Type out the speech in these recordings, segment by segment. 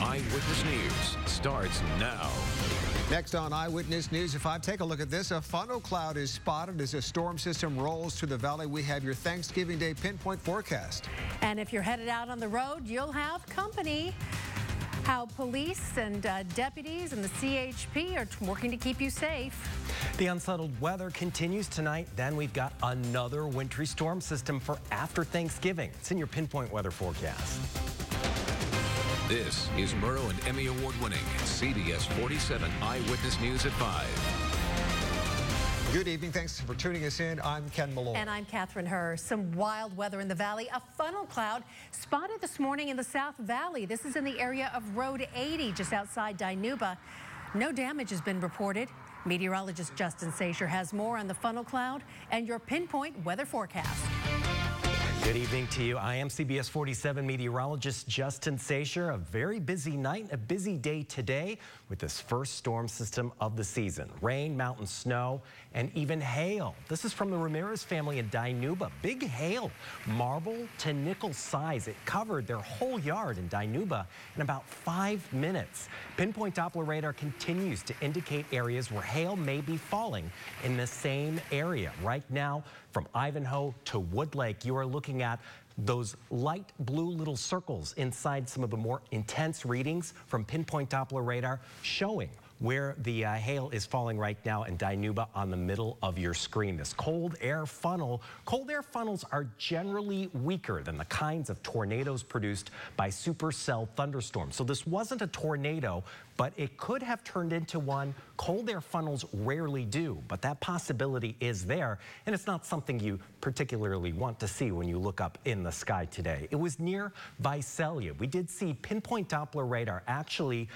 Eyewitness News starts now. Next on Eyewitness News at 5, take a look at this. A funnel cloud is spotted as a storm system rolls through the valley. We have your Thanksgiving Day pinpoint forecast. And if you're headed out on the road, you'll have company. How police and deputies and the CHP are working to keep you safe. The unsettled weather continues tonight. Then we've got another wintry storm system for after Thanksgiving. It's in your pinpoint weather forecast. This is Murrow and Emmy Award-winning CBS 47 Eyewitness News at 5. Good evening. Thanks for tuning us in. I'm Ken Malone. And I'm Catherine Herr. Some wild weather in the valley. A funnel cloud spotted this morning in the South Valley. This is in the area of Road 80, just outside Dinuba. No damage has been reported. Meteorologist Justin Sacher has more on the funnel cloud and your pinpoint weather forecast. Good evening to you. I am CBS 47 meteorologist Justin Sacher. A very busy night, a busy day today with this first storm system of the season. Rain, mountain snow, and even hail. This is from the Ramirez family in Dinuba. Big hail, marble to nickel size. It covered their whole yard in Dinuba in about 5 minutes. Pinpoint Doppler radar continues to indicate areas where hail may be falling in the same area. Right now, from Ivanhoe to Woodlake, you are looking at those light blue little circles inside some of the more intense readings from Pinpoint Doppler radar showing where the hail is falling right now in Dinuba on the middle of your screen. This cold air funnel. Cold air funnels are generally weaker than the kinds of tornadoes produced by supercell thunderstorms. So this wasn't a tornado, but it could have turned into one. Cold air funnels rarely do, but that possibility is there, and it's not something you particularly want to see when you look up in the sky today. It was near Visalia. We did see Pinpoint Doppler radar actually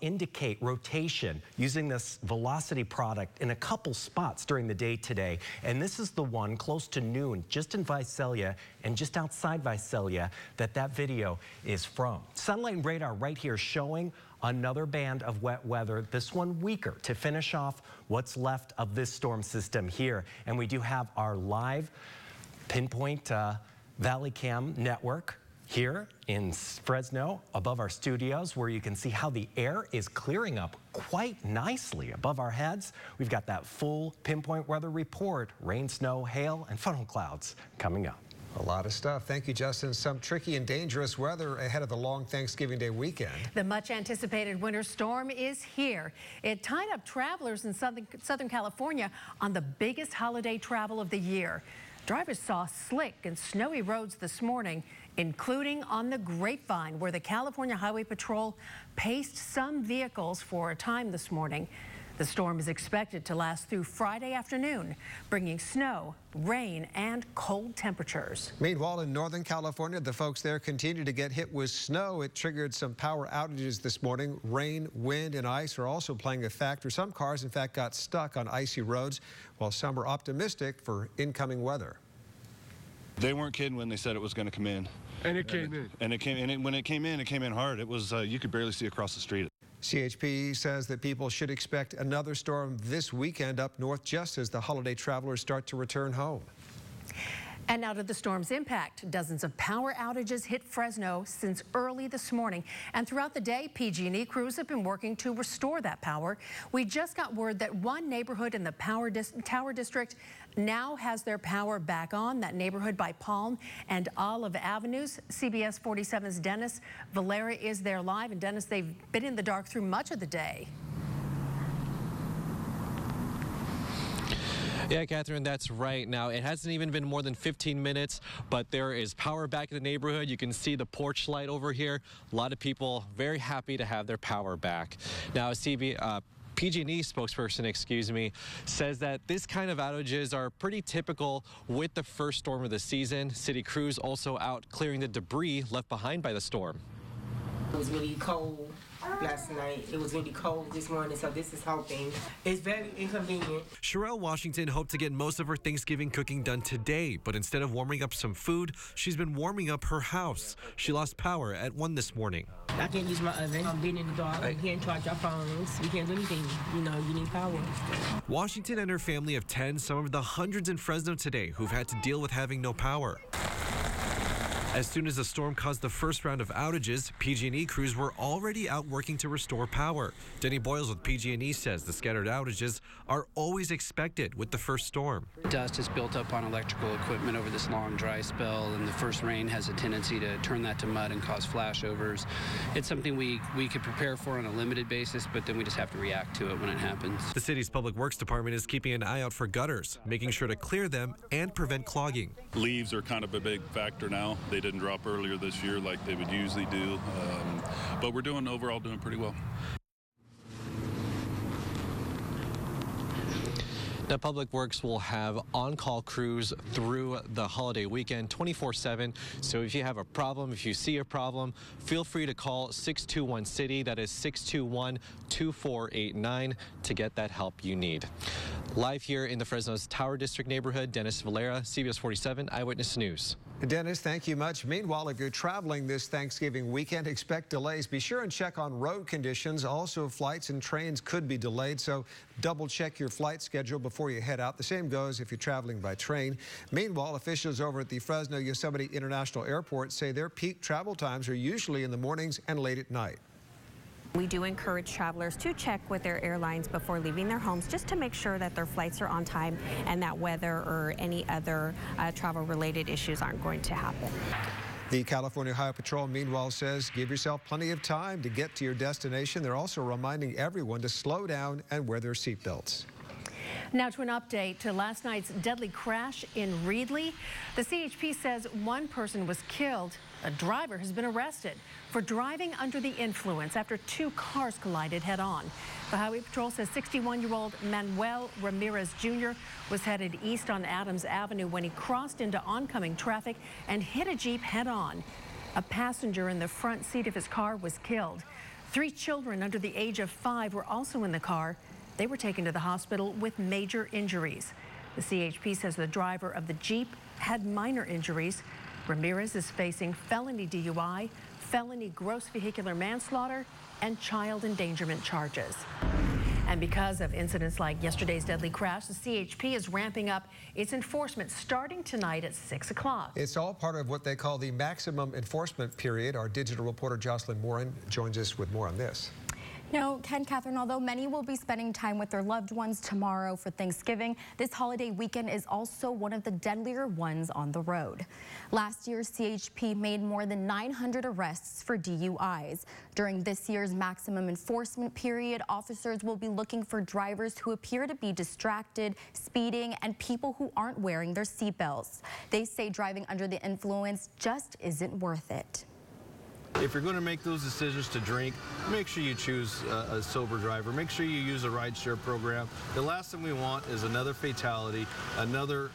indicate rotation using this velocity product in a couple spots during the day today, and this is the one close to noon, just in Visalia and just outside Visalia, that video is from. Sunlight radar right here showing another band of wet weather, this one weaker, to finish off what's left of this storm system here. And we do have our live Pinpoint Valley Cam network here in Fresno above our studios, where you can see how the air is clearing up quite nicely above our heads. We've got that full pinpoint weather report, rain, snow, hail, and funnel clouds coming up. A lot of stuff. Thank you, Justin. Some tricky and dangerous weather ahead of the long Thanksgiving Day weekend. The much anticipated winter storm is here. It tied up travelers in Southern California on the biggest holiday travel of the year. Drivers saw slick and snowy roads this morning, including on the Grapevine, where the California Highway Patrol paced some vehicles for a time this morning. The storm is expected to last through Friday afternoon, bringing snow, rain, and cold temperatures. Meanwhile, in Northern California, the folks there continue to get hit with snow. It triggered some power outages this morning. Rain, wind, and ice are also playing a factor. Some cars, in fact, got stuck on icy roads, while some are optimistic for incoming weather. They weren't kidding when they said it was going to come in. And it came in. And when it came in hard. It was, you could barely see across the street. CHP says that people should expect another storm this weekend up north, just as the holiday travelers start to return home. And now to the storm's impact. Dozens of power outages hit Fresno since early this morning. And throughout the day, PG&E crews have been working to restore that power. We just got word that one neighborhood in the Tower District now has their power back on. That neighborhood by Palm and Olive Avenues. CBS 47's Dennis Valera is there live. And Dennis, they've been in the dark through much of the day. Yeah, Catherine, that's right. Now, it hasn't even been more than 15 minutes, but there is power back in the neighborhood. You can see the porch light over here. A lot of people very happy to have their power back. Now, PG&E spokesperson, says that this kind of outages are pretty typical with the first storm of the season. City crews also out clearing the debris left behind by the storm. It was really cold last night. It was really cold this morning, so this is helping. It's very inconvenient. Sherelle Washington hoped to get most of her Thanksgiving cooking done today, but instead of warming up some food, she's been warming up her house. She lost power at 1 this morning. I can't use my oven. I'm being in the dark. We can't charge our phones. We can't do anything. You know, you need power. Washington and her family of 10, some of the hundreds in Fresno today who've had to deal with having no power. As soon as the storm caused the first round of outages, PG&E crews were already out working to restore power. Denny Boyles with PG&E says the scattered outages are always expected with the first storm. Dust has built up on electrical equipment over this long dry spell, and the first rain has a tendency to turn that to mud and cause flashovers. It's something we could prepare for on a limited basis, but then we just have to react to it when it happens. The city's Public Works Department is keeping an eye out for gutters, making sure to clear them and prevent clogging. Leaves are kind of a big factor now. They didn't drop earlier this year like they would usually do, but we're overall doing pretty well. Now, Public Works will have on-call crews through the holiday weekend 24/7. So if you have a problem, if you see a problem, feel free to call 621-CITY. That is 621-2489 to get that help you need. Live here in the Fresno's Tower District neighborhood, Dennis Valera, CBS 47 Eyewitness News. Dennis, thank you much. Meanwhile, if you're traveling this Thanksgiving weekend, expect delays. Be sure and check on road conditions. Also, flights and trains could be delayed, so double check your flight schedule before you head out. The same goes if you're traveling by train. Meanwhile, officials over at the Fresno Yosemite International Airport say their peak travel times are usually in the mornings and late at night. We do encourage travelers to check with their airlines before leaving their homes just to make sure that their flights are on time and that weather or any other travel-related issues aren't going to happen. The California Highway Patrol, meanwhile, says give yourself plenty of time to get to your destination. They're also reminding everyone to slow down and wear their seatbelts. Now to an update to last night's deadly crash in Reedley. The CHP says one person was killed. A driver has been arrested for driving under the influence after two cars collided head-on. The Highway Patrol says 61-year-old Manuel Ramirez Jr. was headed east on Adams Avenue when he crossed into oncoming traffic and hit a Jeep head-on. A passenger in the front seat of his car was killed. 3 children under the age of 5 were also in the car. They were taken to the hospital with major injuries. The CHP says the driver of the Jeep had minor injuries. Ramirez is facing felony DUI, felony gross vehicular manslaughter, and child endangerment charges. And because of incidents like yesterday's deadly crash, the CHP is ramping up its enforcement starting tonight at 6 o'clock. It's all part of what they call the maximum enforcement period. Our digital reporter Jocelyn Morin joins us with more on this. No, Ken, Catherine, although many will be spending time with their loved ones tomorrow for Thanksgiving, this holiday weekend is also one of the deadlier ones on the road. Last year, CHP made more than 900 arrests for DUIs. During this year's maximum enforcement period, officers will be looking for drivers who appear to be distracted, speeding, and people who aren't wearing their seatbelts. They say driving under the influence just isn't worth it. If you're going to make those decisions to drink, make sure you choose a sober driver. Make sure you use a rideshare program. The last thing we want is another fatality, another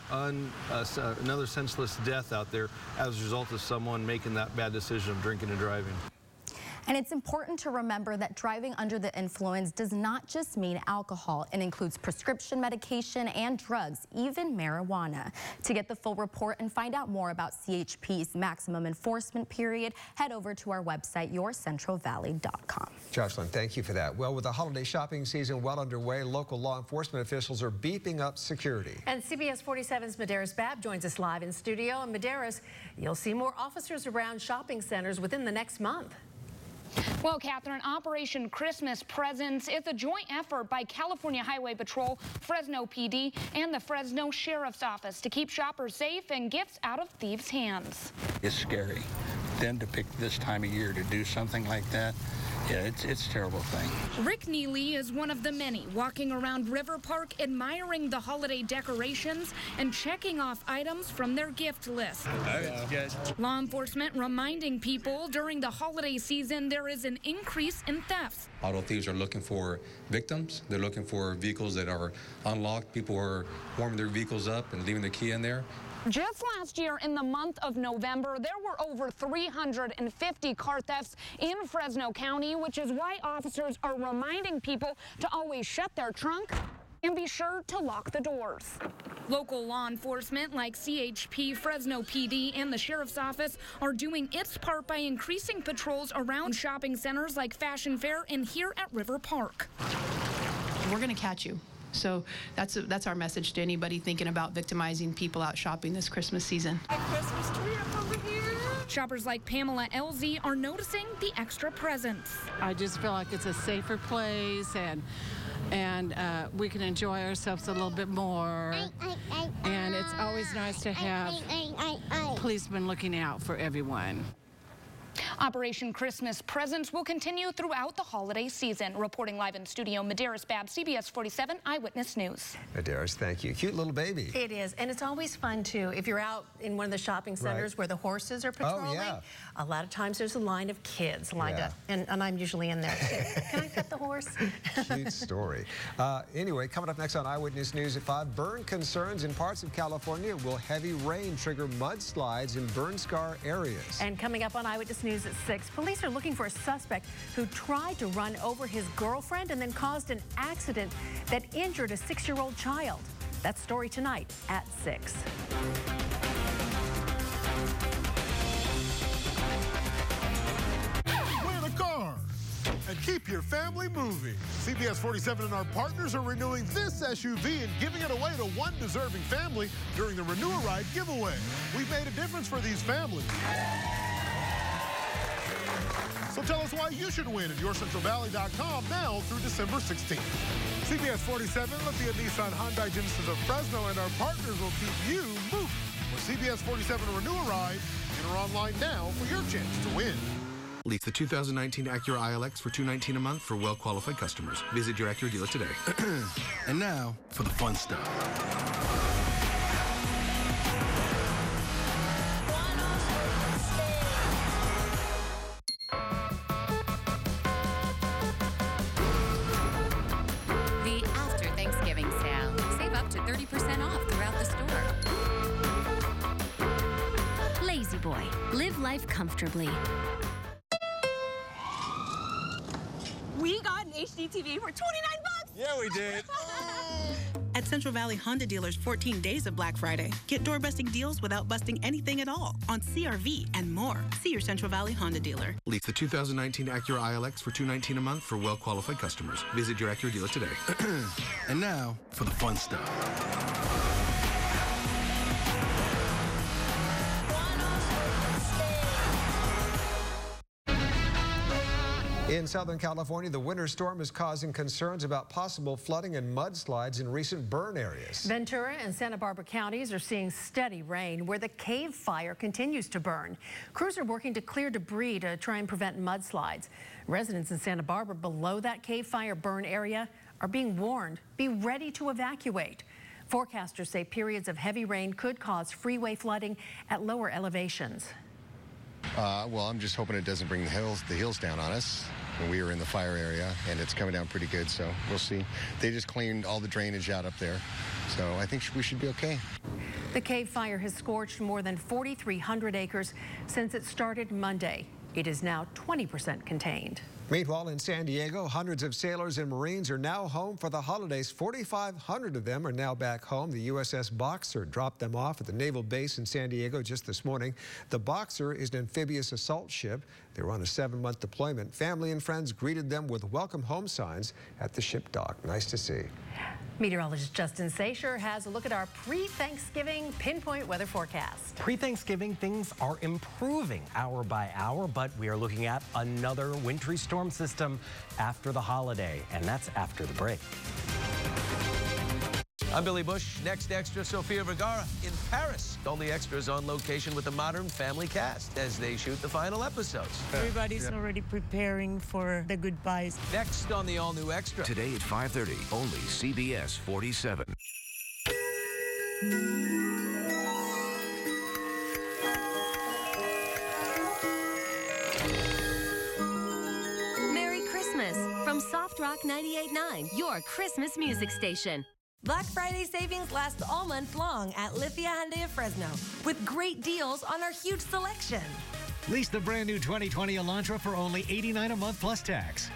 senseless death out there as a result of someone making that bad decision of drinking and driving. And it's important to remember that driving under the influence does not just mean alcohol. It includes prescription medication and drugs, even marijuana. To get the full report and find out more about CHP's maximum enforcement period, head over to our website, yourcentralvalley.com. Jocelyn, thank you for that. Well, with the holiday shopping season well underway, local law enforcement officials are beefing up security. And CBS 47's Medeiros Babb joins us live in studio. And Medeiros, you'll see more officers around shopping centers within the next month. Well, Catherine, Operation Christmas Presents is a joint effort by California Highway Patrol, Fresno PD, and the Fresno Sheriff's Office to keep shoppers safe and gifts out of thieves' hands. It's scary. Then to pick this time of year to do something like that, yeah, it's a terrible thing. Rick Neely is one of the many walking around River Park admiring the holiday decorations and checking off items from their gift list. Law enforcement reminding people during the holiday season there is an increase in thefts. Auto thieves are looking for victims. They're looking for vehicles that are unlocked. People are warming their vehicles up and leaving the key in there. Just last year, in the month of November, there were over 350 car thefts in Fresno County, which is why officers are reminding people to always shut their trunk and be sure to lock the doors. Local law enforcement like CHP, Fresno PD, and the Sheriff's Office are doing its part by increasing patrols around shopping centers like Fashion Fair and here at River Park. We're going to catch you. So that's our message to anybody thinking about victimizing people out shopping this Christmas season. A Christmas tree up over here. Shoppers like Pamela LZ are noticing the extra presence. I just feel like it's a safer place and we can enjoy ourselves a little bit more. And it's always nice to have policemen looking out for everyone. Operation Christmas Presents will continue throughout the holiday season. Reporting live in studio, Madaris Babb, CBS 47 Eyewitness News. Madaris, thank you. Cute little baby. It is, and it's always fun too. If you're out in one of the shopping centers where the horses are patrolling, a lot of times there's a line of kids lined up, and I'm usually in there too. Can I pet the horse? Cute story. Anyway, coming up next on Eyewitness News at 5, burn concerns in parts of California. Will heavy rain trigger mudslides in burn scar areas? And coming up on Eyewitness News at 6, police are looking for a suspect who tried to run over his girlfriend and then caused an accident that injured a 6-year-old child. That story tonight at 6. Win a car and keep your family moving. CBS 47 and our partners are renewing this SUV and giving it away to one deserving family during the Renew a Ride giveaway. We've made a difference for these families. So tell us why you should win at YourCentralValley.com now through December 16th. CBS 47, Lithia Nissan Hyundai Genesis of Fresno, and our partners will keep you moving. With CBS 47 Renew a Ride, enter online now for your chance to win. Lease the 2019 Acura ILX for $219 a month for well-qualified customers. Visit your Acura dealer today. And now for the fun stuff. Live life comfortably. We got an HD TV for $29. Yeah, we did. At Central Valley Honda dealers, 14 days of Black Friday. Get door-busting deals without busting anything at all on CRV and more. See your Central Valley Honda dealer. Lease the 2019 Acura ILX for $219 a month for well-qualified customers. Visit your Acura dealer today. And now for the fun stuff. In Southern California, the winter storm is causing concerns about possible flooding and mudslides in recent burn areas. Ventura and Santa Barbara counties are seeing steady rain where the cave fire continues to burn. Crews are working to clear debris to try and prevent mudslides. Residents in Santa Barbara below that cave fire burn area are being warned, be ready to evacuate. Forecasters say periods of heavy rain could cause freeway flooding at lower elevations. Well, I'm just hoping it doesn't bring the hills down on us. When we were in the fire area, and it's coming down pretty good, so we'll see. They just cleaned all the drainage out up there, so I think we should be okay. The cave fire has scorched more than 4,300 acres since it started Monday. It is now 20% contained. Meanwhile, in San Diego, hundreds of sailors and Marines are now home for the holidays. 4,500 of them are now back home. The USS Boxer dropped them off at the naval base in San Diego just this morning. The Boxer is an amphibious assault ship. They were on a 7-month deployment. Family and friends greeted them with welcome home signs at the ship dock. Nice to see. Meteorologist Justin Sacher has a look at our pre-Thanksgiving pinpoint weather forecast. Pre-Thanksgiving, things are improving hour by hour, but we are looking at another wintry storm system after the holiday, and that's after the break. I'm Billy Bush. Next extra, Sofia Vergara in Paris. All the extras on location with the Modern Family cast as they shoot the final episodes. Everybody's already preparing for the goodbyes. Next on the all-new Extra. Today at 5:30, only CBS 47. Merry Christmas from Soft Rock 98.9, your Christmas music station. Black Friday savings lasts all month long at Lithia Hyundai of Fresno with great deals on our huge selection. Lease the brand new 2020 Elantra for only $89 a month plus tax.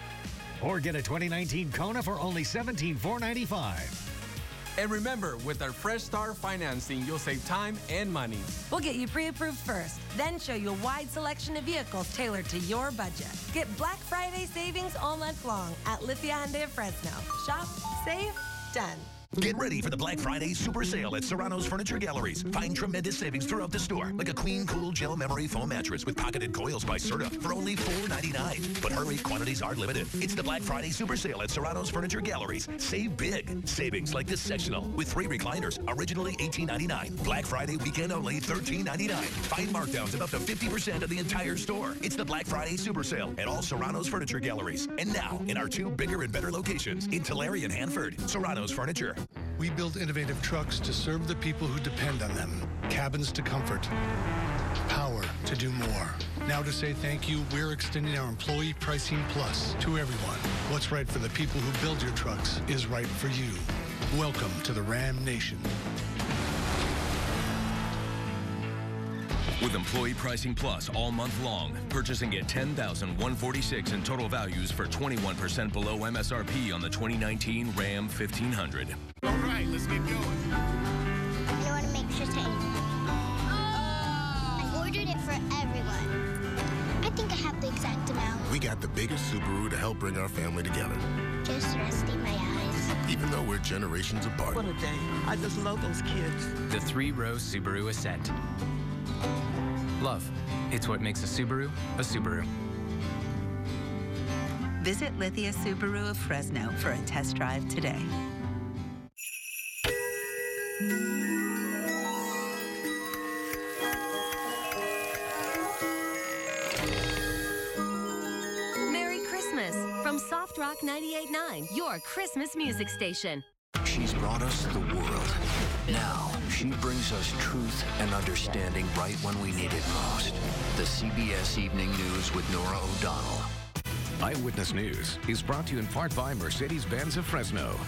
Or get a 2019 Kona for only $17,495. And remember, with our Fresh Start financing, you'll save time and money. We'll get you pre-approved first, then show you a wide selection of vehicles tailored to your budget. Get Black Friday savings all month long at Lithia Hyundai of Fresno. Shop, save, done. Get ready for the Black Friday Super Sale at Serrano's Furniture Galleries. Find tremendous savings throughout the store, like a Queen Cool Gel Memory Foam Mattress with pocketed coils by Serta for only $4.99. But hurry, quantities are limited. It's the Black Friday Super Sale at Serrano's Furniture Galleries. Save big. Savings like this sectional with 3 recliners, originally $18.99. Black Friday weekend only $13.99. Find markdowns of up to 50% of the entire store. It's the Black Friday Super Sale at all Serrano's Furniture Galleries. And now, in our 2 bigger and better locations, in Tulare and Hanford, Serrano's Furniture. We build innovative trucks to serve the people who depend on them. Cabins to comfort. Power to do more. Now to say thank you, we're extending our Employee Pricing Plus to everyone. What's right for the people who build your trucks is right for you. Welcome to the Ram Nation. With Employee Pricing Plus all month long, purchase and get $10,146 in total values for 21% below MSRP on the 2019 Ram 1500. All right, let's get going. I want to make sure I ordered it for everyone. I think I have the exact amount. We got the biggest Subaru to help bring our family together. Just resting my eyes. Even though we're generations apart. What a day. I just love those kids. The 3-row Subaru Ascent. Love. It's what makes a Subaru a Subaru. Visit Lithia Subaru of Fresno for a test drive today. Merry Christmas from Soft Rock 98.9, your Christmas music station. She's brought us the world. Now, she brings us truth and understanding right when we need it most. The CBS Evening News with Norah O'Donnell. Eyewitness News is brought to you in part by Mercedes-Benz of Fresno.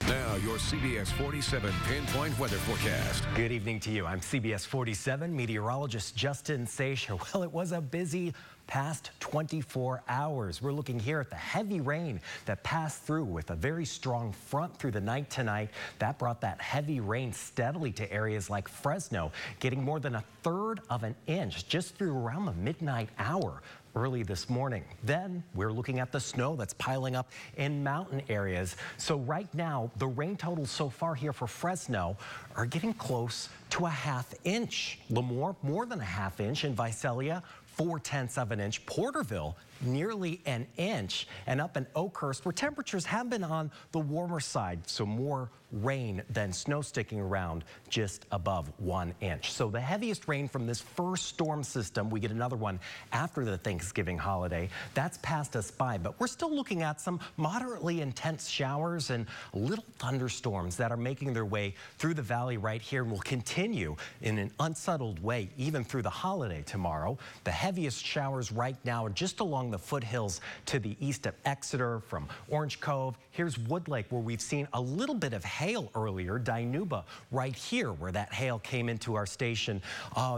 Now, your CBS 47 pinpoint weather forecast. Good evening to you. I'm CBS 47 meteorologist Justin Sacher. Well, it was a busy past 24 hours. We're looking here at the heavy rain that passed through with a very strong front through the night tonight. That brought that heavy rain steadily to areas like Fresno, getting more than 1/3 of an inch just through around the midnight hour early this morning. Then we're looking at the snow that's piling up in mountain areas. So right now, the rain totals so far here for Fresno are getting close to a 1/2 inch. Lemoore, more than a 1/2 inch. In Visalia, 4/10 of an inch. Porterville, nearly an inch. And up in Oakhurst, where temperatures have been on the warmer side, so more rain than snow sticking around, just above 1 inch. So the heaviest rain from this first storm system, we get another one after the Thanksgiving holiday, that's passed us by, but we're still looking at some moderately intense showers and little thunderstorms that are making their way through the valley right here and will continue in an unsettled way even through the holiday tomorrow. The heaviest showers right now are just along the foothills to the east of Exeter from Orange Cove. Here's Woodlake, where we've seen a little bit of hail earlier. Dinuba right here, where that hail came into our station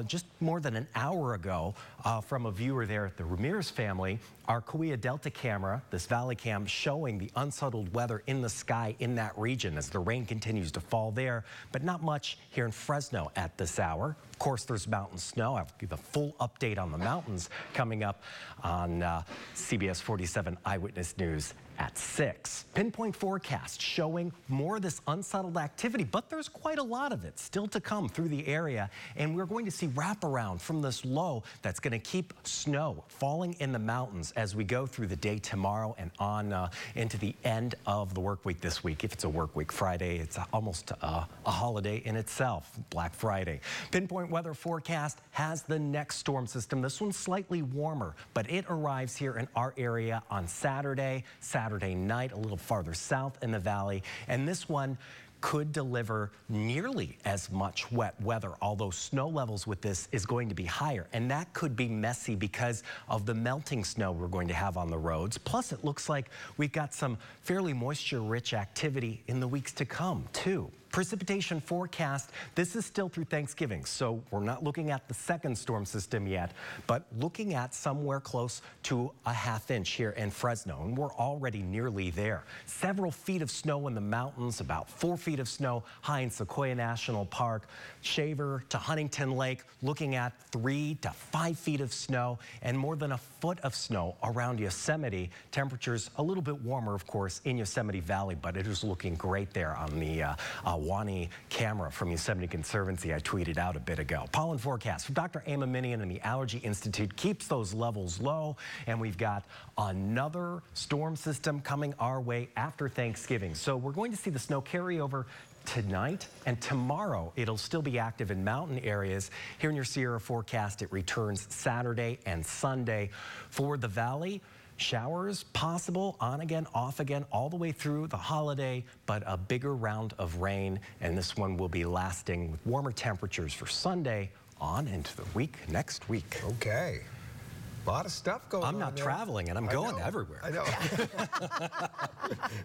just more than an hour ago from a viewer there at the Ramirez family. Our Cahuilla Delta camera, this Valley Cam, showing the unsettled weather in the sky in that region as the rain continues to fall there, but not much here in Fresno at this hour. Of course, there's mountain snow. I'll give the full update on the mountains coming up on CBS 47 Eyewitness News at 6. Pinpoint forecast showing more of this unsettled activity, but there's quite a lot of it still to come through the area, and we're going to see wraparound from this low that's going to keep snow falling in the mountains as we go through the day tomorrow and on into the end of the work week this week. If it's a work week Friday, it's almost a holiday in itself, Black Friday. Pinpoint weather forecast has the next storm system. This one's slightly warmer, but it arrives here in our area on Saturday night, a little farther south in the valley, and this one could deliver nearly as much wet weather, although snow levels with this is going to be higher, and that could be messy because of the melting snow we're going to have on the roads. Plus, it looks like we've got some fairly moisture-rich activity in the weeks to come, too. precipitation forecast, this is still through Thanksgiving, so we're not looking at the second storm system yet, but looking at somewhere close to a ½ inch here in Fresno, and we're already nearly there. Several feet of snow in the mountains, about 4 feet of snow high in Sequoia National Park, Shaver to Huntington Lake, looking at 3 to 5 feet of snow, and more than a foot of snow around Yosemite. Temperatures a little bit warmer, of course, in Yosemite Valley, but it is looking great there on the Wani camera from Yosemite Conservancy I tweeted out a bit ago. Pollen forecast from Dr. Emma Minion and the Allergy Institute keeps those levels low, and we've got another storm system coming our way after Thanksgiving. So we're going to see the snow carry over tonight, and tomorrow it'll still be active in mountain areas. Here in your Sierra forecast, it returns Saturday and Sunday. For the valley, showers possible, on again, off again, all the way through the holiday, but a bigger round of rain, and this one will be lasting with warmer temperatures for Sunday on into the week next week. Okay. A lot of stuff going on. I'm not traveling, and I'm going everywhere. I know.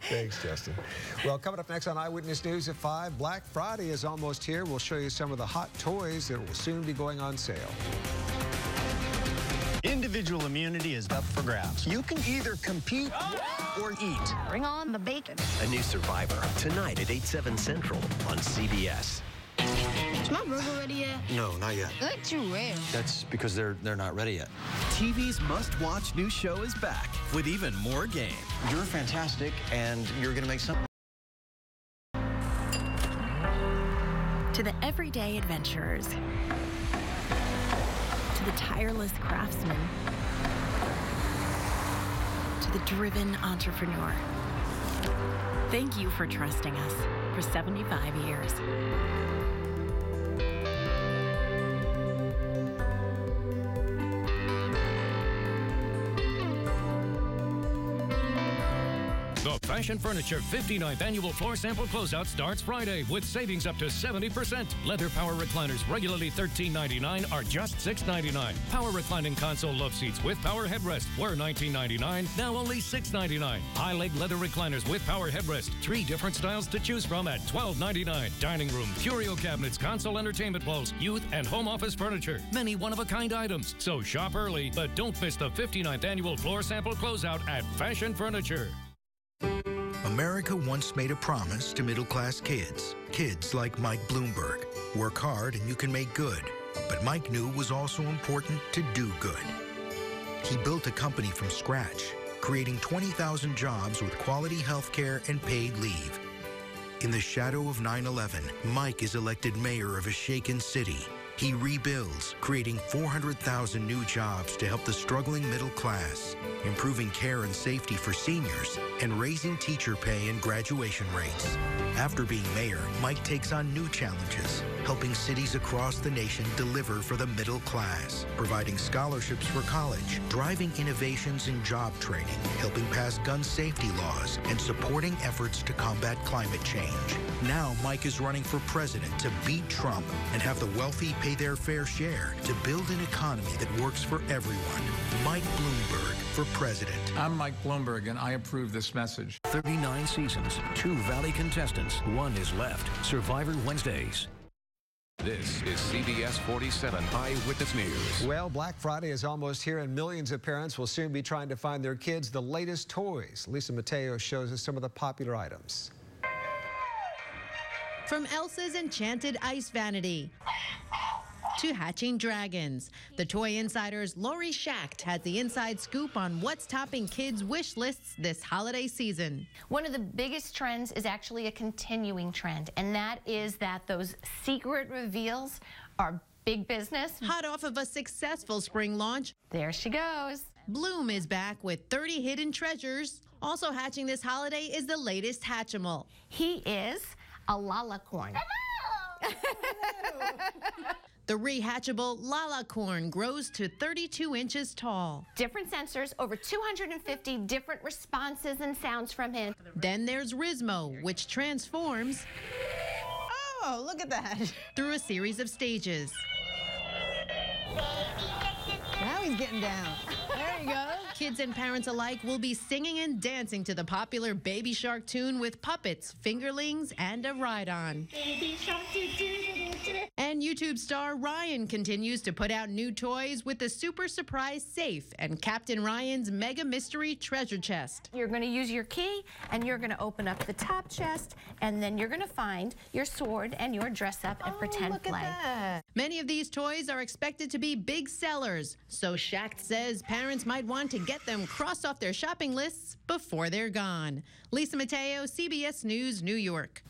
Thanks, Justin. Well, coming up next on Eyewitness News at 5, Black Friday is almost here. We'll show you some of the hot toys that will soon be going on sale. Individual immunity is up for grabs. You can either compete or eat. Bring on the bacon. A new Survivor, tonight at 8/7 Central on CBS. Is my burger ready yet? No, not yet. That's too rare. That's because they're not ready yet. TV's must-watch new show is back with even more game. You're fantastic, and you're going to make something. To the everyday adventurers, to the tireless craftsman, to the driven entrepreneur. Thank you for trusting us for 75 years. The Fashion Furniture 59th Annual Floor Sample Closeout starts Friday with savings up to 70%. Leather power recliners, regularly $13.99, are just $6.99. Power reclining console love seats with power headrest were $19.99, now only $6.99. High leg leather recliners with power headrest, 3 different styles to choose from at $12.99. Dining room, curio cabinets, console entertainment balls, youth and home office furniture. Many one-of-a-kind items. So shop early, but don't miss the 59th Annual Floor Sample Closeout at Fashion Furniture. America once made a promise to middle-class kids. Kids like Mike Bloomberg. Work hard and you can make good. But Mike knew it was also important to do good. He built a company from scratch, creating 20,000 jobs with quality health care and paid leave. In the shadow of 9/11, Mike is elected mayor of a shaken city. He rebuilds, creating 400,000 new jobs to help the struggling middle class, improving care and safety for seniors, and raising teacher pay and graduation rates. After being mayor, Mike takes on new challenges, helping cities across the nation deliver for the middle class, providing scholarships for college, driving innovations in job training, helping pass gun safety laws, and supporting efforts to combat climate change. Now Mike is running for president to beat Trump and have the wealthy pay their fair share to build an economy that works for everyone. Mike Bloomberg for president. I'm Mike Bloomberg, and I approve this message. 39 seasons, 2 Valley contestants, 1 is left. Survivor Wednesdays. This is CBS 47 Eyewitness News. Well, Black Friday is almost here, and millions of parents will soon be trying to find their kids the latest toys. Lisa Mateo shows us some of the popular items. From Elsa's Enchanted Ice Vanity to hatching dragons, the Toy Insider's Lori Schacht has the inside scoop on what's topping kids' wish lists this holiday season. One of the biggest trends is actually a continuing trend, and that is that those secret reveals are big business. Hot off of a successful spring launch, there she goes. Bloom is back with 30 hidden treasures. Also hatching this holiday is the latest Hatchimal. He is a Lalacorn. The rehatchable Lalacorn grows to 32 inches tall. Different sensors, over 250 different responses and sounds from him. Then there's Rizmo, which transforms. Oh, look at that. Through a series of stages. Now he's getting down. There you go. Kids and parents alike will be singing and dancing to the popular Baby Shark tune with puppets, fingerlings, and a ride-on. Baby Shark, And YouTube star Ryan continues to put out new toys with the Super Surprise Safe and Captain Ryan's Mega Mystery Treasure Chest. You're going to use your key, and you're going to open up the top chest, and then you're going to find your sword and your dress-up and pretend Look flag. at that. Many of these toys are expected to be big sellers, so Schacht says parents might want to get them crossed off their shopping lists before they're gone. Lisa Mateo, CBS News, New York.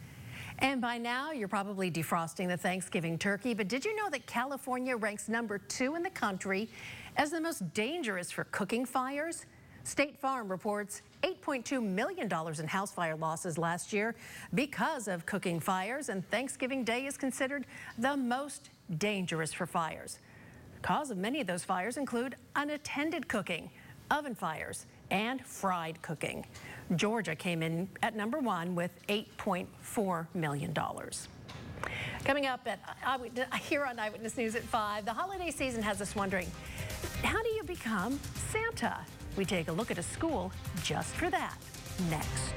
And by now, you're probably defrosting the Thanksgiving turkey, but did you know that California ranks #2 in the country as the most dangerous for cooking fires? State Farm reports $8.2 million in house fire losses last year because of cooking fires, and Thanksgiving Day is considered the most dangerous for fires. The cause of many of those fires include unattended cooking, oven fires, and fried cooking. Georgia came in at #1 with $8.4 million. Coming up here on Eyewitness News at 5, the holiday season has us wondering, how do you become Santa? We take a look at a school just for that next.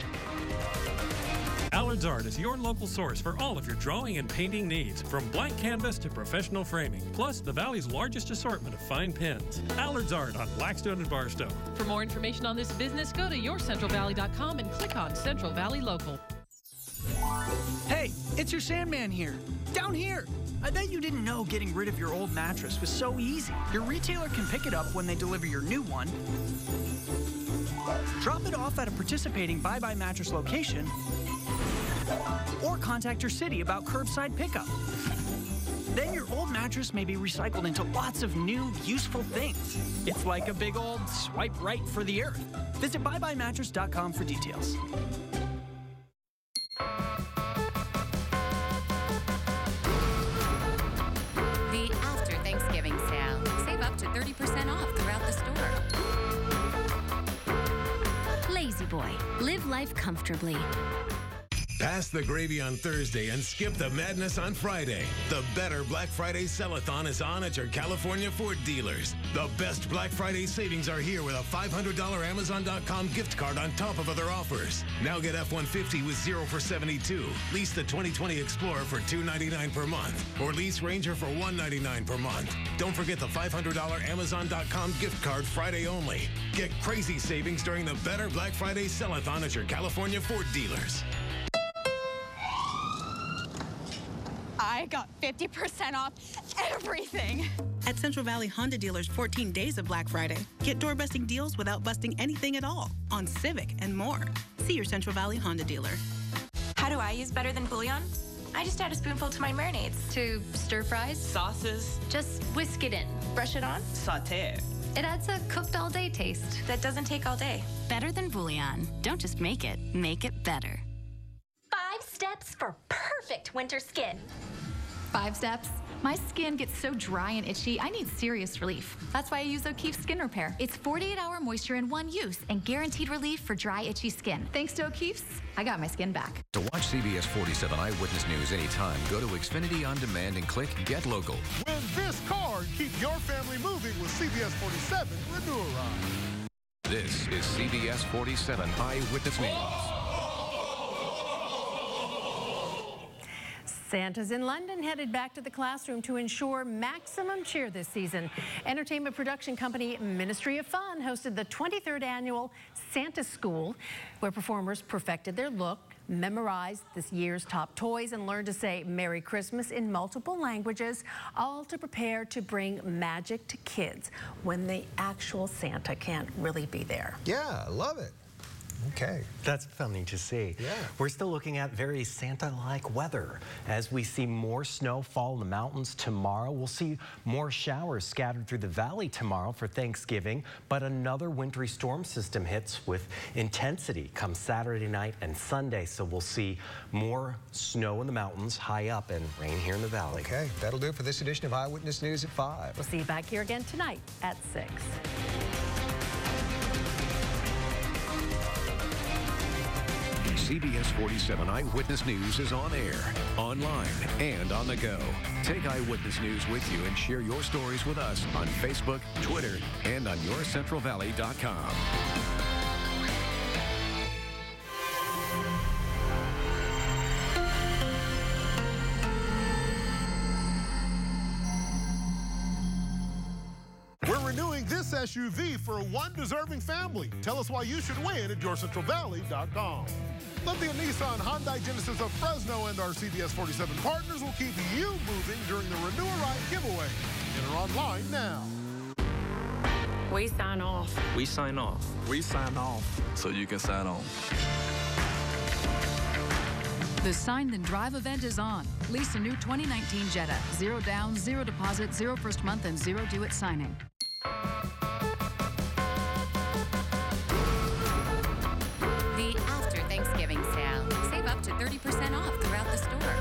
Allard's Art is your local source for all of your drawing and painting needs, from blank canvas to professional framing, plus the Valley's largest assortment of fine pens. Allard's Art on Blackstone and Barstow. For more information on this business, go to yourcentralvalley.com and click on Central Valley Local. Hey, it's your Sandman here. Down here. I bet you didn't know getting rid of your old mattress was so easy. Your retailer can pick it up when they deliver your new one, drop it off at a participating Bye Bye Mattress location, or contact your city about curbside pickup. Then your old mattress may be recycled into lots of new, useful things. It's like a big old swipe right for the earth. Visit buybuymattress.com for details. The After Thanksgiving sale. Save up to 30% off throughout the store. Lazy Boy. Live life comfortably. Pass the gravy on Thursday and skip the madness on Friday. The better Black Friday sell-a-thon is on at your California Ford dealers. The best Black Friday savings are here with a $500 Amazon.com gift card on top of other offers. Now get F-150 with 0 for $72. Lease the 2020 Explorer for $299 per month. Or lease Ranger for $199 per month. Don't forget the $500 Amazon.com gift card Friday only. Get crazy savings during the better Black Friday sell-a-thon at your California Ford dealers. I got 50% off everything. At Central Valley Honda dealers, 14 days of Black Friday. Get door-busting deals without busting anything at all on Civic and more. See your Central Valley Honda dealer. How do I use better than bouillon? I just add a spoonful to my marinades. To stir fries? Sauces. Just whisk it in. Brush it on. Sauté. It adds a cooked all day taste. That doesn't take all day. Better than bouillon. Don't just make it better. 5 steps for perfect winter skin. 5 steps. My skin gets so dry and itchy, I need serious relief. That's why I use O'Keefe Skin Repair. It's 48-hour moisture in one use and guaranteed relief for dry, itchy skin. Thanks to O'Keefe's, I got my skin back. To watch CBS 47 Eyewitness News anytime, go to Xfinity On Demand and click Get Local. Win this car and keep your family moving with CBS 47 Renewal Ride. This is CBS 47 Eyewitness News. Santa's in London headed back to the classroom to ensure maximum cheer this season. Entertainment production company Ministry of Fun hosted the 23rd annual Santa School, where performers perfected their look, memorized this year's top toys, and learned to say Merry Christmas in multiple languages, all to prepare to bring magic to kids when the actual Santa can't really be there. Yeah, I love it. Okay. That's funny to see. Yeah. We're still looking at very Santa-like weather. As we see more snow fall in the mountains tomorrow, we'll see more showers scattered through the valley tomorrow for Thanksgiving, but another wintry storm system hits with intensity come Saturday night and Sunday, so we'll see more snow in the mountains high up and rain here in the valley. Okay, that'll do it for this edition of Eyewitness News at 5. We'll see you back here again tonight at 6. CBS 47 Eyewitness News is on air, online, and on the go. Take Eyewitness News with you and share your stories with us on Facebook, Twitter, and on yourcentralvalley.com. We're renewing this SUV for one deserving family. Tell us why you should win at yourcentralvalley.com. Lithia Nissan Hyundai Genesis of Fresno and our CBS 47 partners will keep you moving during the Renew a Ride giveaway. Enter online now. We sign off. We sign off. We sign off. So you can sign on. The Sign Then Drive event is on. Lease a new 2019 Jetta. 0 down, 0 deposit, 0 first month, and 0 due at signing. The After Thanksgiving sale. Save up to 30% off throughout the store.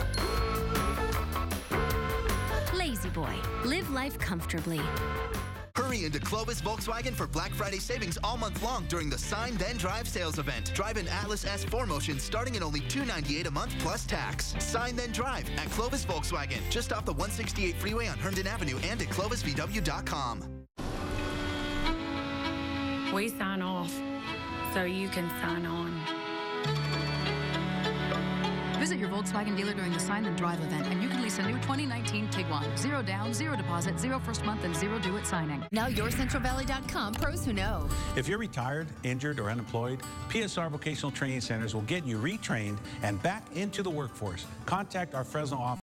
Lazy Boy. Live life comfortably. Hurry into Clovis Volkswagen for Black Friday savings all month long during the Sign Then Drive sales event. Drive an Atlas S 4Motion starting at only $298 a month plus tax. Sign Then Drive at Clovis Volkswagen, just off the 168 freeway on Herndon Avenue and at clovisvw.com. We sign off so you can sign on. Visit your Volkswagen dealer during the Sign Then Drive event, and you can lease a new 2019 Tiguan. 0 down, 0 deposit, 0 first month, and 0 due at signing. Now yourcentralvalley.com, pros who know. If you're retired, injured, or unemployed, PSR Vocational Training Centers will get you retrained and back into the workforce. Contact our Fresno office.